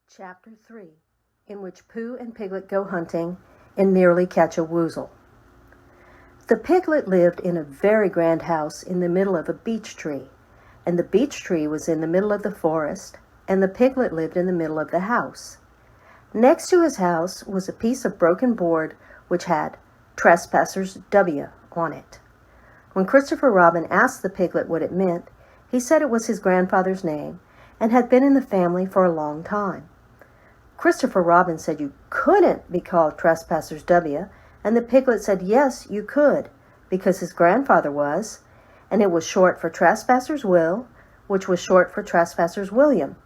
Chapter 3, in which Pooh and Piglet go hunting and nearly catch a Woozle. The Piglet lived in a very grand house in the middle of a beech tree, and the beech tree was in the middle of the forest, and the Piglet lived in the middle of the house. Next to his house was a piece of broken board which had Trespassers W on it. When Christopher Robin asked the Piglet what it meant, he said it was his grandfather's name and had been in the family for a long time. Christopher Robin said you couldn't be called Trespassers W, and the Piglet said yes, you could, because his grandfather was, and it was short for Trespassers Will, which was short for Trespassers William,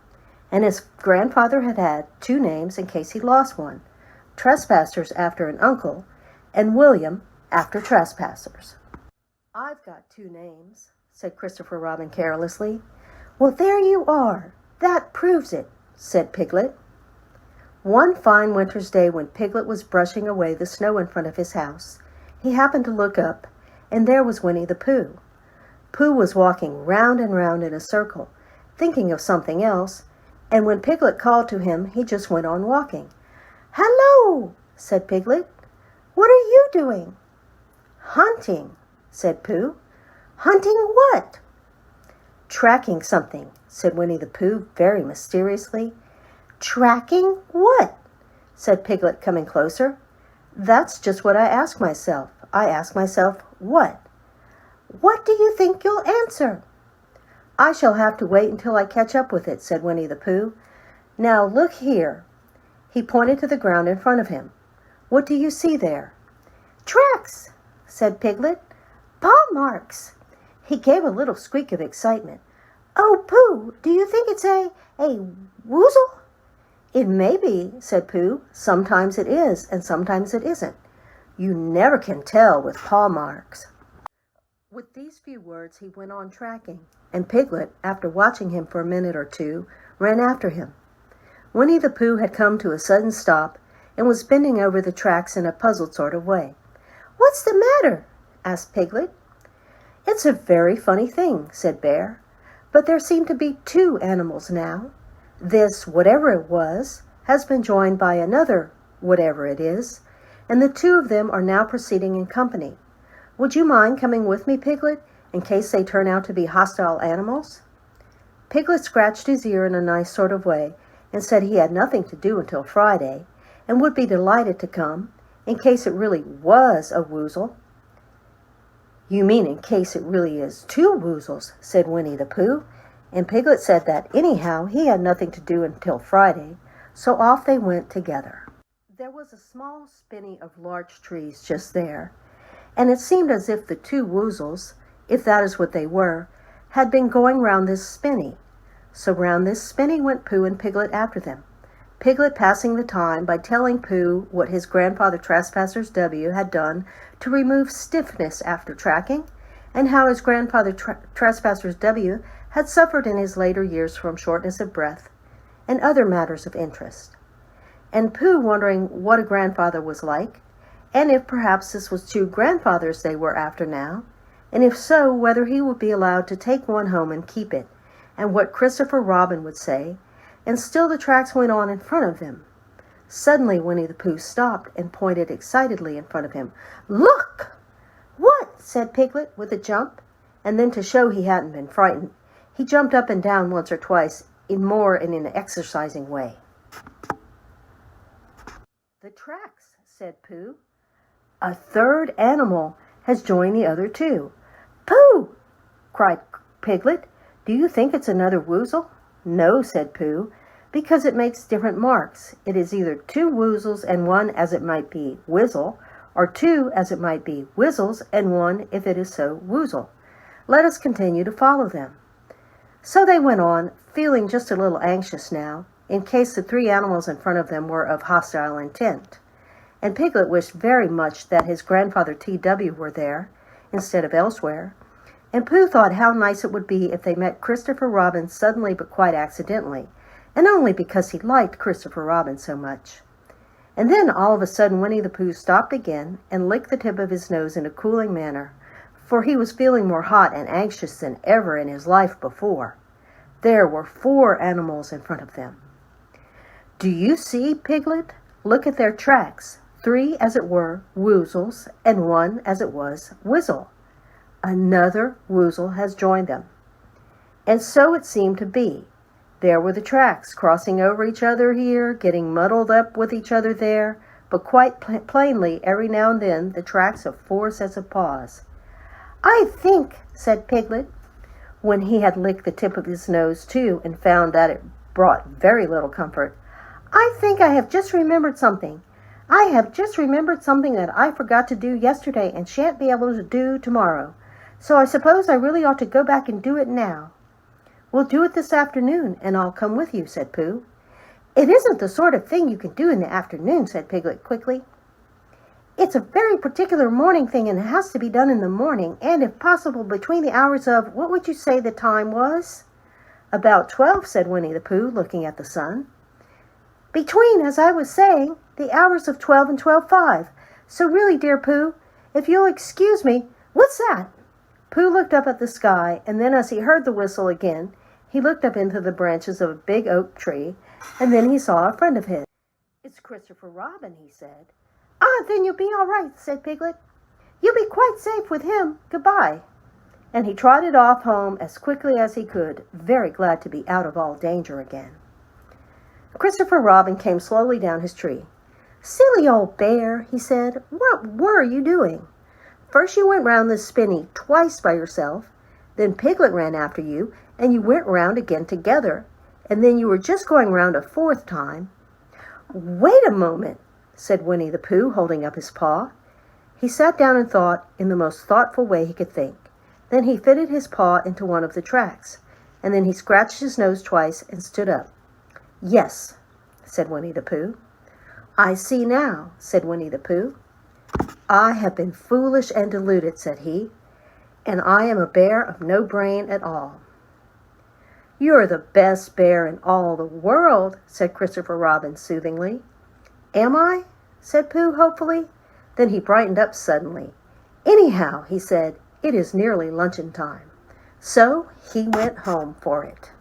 and his grandfather had had two names in case he lost one, Trespassers after an uncle, and William after Trespassers. "I've got two names," said Christopher Robin carelessly. "Well, there you are. That proves it," said Piglet. One fine winter's day when Piglet was brushing away the snow in front of his house, he happened to look up, and there was Winnie the Pooh. Pooh was walking round and round in a circle, thinking of something else, and when Piglet called to him, he just went on walking. "Hello," said Piglet. "What are you doing?" "Hunting," said Pooh. "Hunting what?" "Tracking something," said Winnie the Pooh very mysteriously. "Tracking what?" said Piglet, coming closer. "That's just what I ask myself. I ask myself, what? What do you think you'll answer?" "I shall have to wait until I catch up with it," said Winnie the Pooh. "Now look here." He pointed to the ground in front of him. "What do you see there?" "Tracks," said Piglet. "Paw marks." He gave a little squeak of excitement. "Oh, Pooh, do you think it's a Woozle?" "It may be," said Pooh. "Sometimes it is, and sometimes it isn't. You never can tell with paw marks." With these few words he went on tracking, and Piglet, after watching him for a minute or two, ran after him. Winnie the Pooh had come to a sudden stop and was bending over the tracks in a puzzled sort of way. "What's the matter?" asked Piglet. "It's a very funny thing," said Bear, "but there seem to be two animals now. This, whatever it was, has been joined by another, whatever it is, and the two of them are now proceeding in company. Would you mind coming with me, Piglet, in case they turn out to be hostile animals?" Piglet scratched his ear in a nice sort of way and said he had nothing to do until Friday, and would be delighted to come, in case it really was a Woozle. "You mean in case it really is two Woozles," said Winnie the Pooh, and Piglet said that anyhow he had nothing to do until Friday, so off they went together. There was a small spinney of larch trees just there, and it seemed as if the two Woozles, if that is what they were, had been going round this spinney. So round this spinney went Pooh and Piglet after them, Piglet passing the time by telling Pooh what his grandfather Trespassers W had done to remove stiffness after tracking, and how his grandfather Trespassers W had suffered in his later years from shortness of breath, and other matters of interest. And Pooh wondering what a grandfather was like, and if perhaps this was two grandfathers they were after now, and if so, whether he would be allowed to take one home and keep it, and what Christopher Robin would say, and still the tracks went on in front of them. Suddenly Winnie the Pooh stopped and pointed excitedly in front of him. "Look!" "What?" said Piglet with a jump, and then to show he hadn't been frightened, he jumped up and down once or twice in an exercising way. "The tracks," said Pooh. "A third animal has joined the other two." "Pooh!" cried Piglet. "Do you think it's another Woozle?" "No," said Pooh, "because it makes different marks. It is either two Woozles and one as it might be Wizzle, or two as it might be Wizzles and one, if it is so, Woozle. Let us continue to follow them." So they went on, feeling just a little anxious now, in case the three animals in front of them were of hostile intent. And Piglet wished very much that his grandfather T.W. were there, instead of elsewhere, and Pooh thought how nice it would be if they met Christopher Robin suddenly but quite accidentally, and only because he liked Christopher Robin so much. And then all of a sudden Winnie the Pooh stopped again and licked the tip of his nose in a cooling manner, for he was feeling more hot and anxious than ever in his life before. There were 4 animals in front of them. "Do you see, Piglet? Look at their tracks. 3, as it were, Woozles, and 1, as it was, Woozle. Another Woozle has joined them." And so it seemed to be. There were the tracks, crossing over each other here, getting muddled up with each other there, but quite plainly, every now and then, the tracks of 4 sets of paws. "I think," said Piglet, when he had licked the tip of his nose too and found that it brought very little comfort, "I think I have just remembered something. I have just remembered something that I forgot to do yesterday and shan't be able to do tomorrow. So I suppose I really ought to go back and do it now." "We'll do it this afternoon, and I'll come with you," said Pooh. "It isn't the sort of thing you can do in the afternoon," said Piglet quickly. "It's a very particular morning thing, and it has to be done in the morning, and if possible between the hours of, what would you say the time was?" "About 12, said Winnie the Pooh, looking at the sun. "Between, as I was saying, the hours of 12 and 12:05. So really, dear Pooh, if you'll excuse me, what's that?" Pooh looked up at the sky, and then as he heard the whistle again, he looked up into the branches of a big oak tree, and then he saw a friend of his. "It's Christopher Robin," he said. "Ah, then you'll be all right," said Piglet. "You'll be quite safe with him. Goodbye." And he trotted off home as quickly as he could, very glad to be out of all danger again. Christopher Robin came slowly down his tree. "Silly old bear," he said, "what were you doing? First you went round the spinney twice by yourself, then Piglet ran after you, and you went round again together, and then you were just going round a 4th time." "Wait a moment," said Winnie the Pooh, holding up his paw. He sat down and thought in the most thoughtful way he could think. Then he fitted his paw into one of the tracks, and then he scratched his nose twice and stood up. "Yes," said Winnie the Pooh. "I see now," said Winnie the Pooh. "I have been foolish and deluded," said he, "and I am a bear of no brain at all." "You're the best bear in all the world," said Christopher Robin soothingly. "Am I?" said Pooh hopefully. Then he brightened up suddenly. "Anyhow," he said, "it is nearly luncheon time." So he went home for it.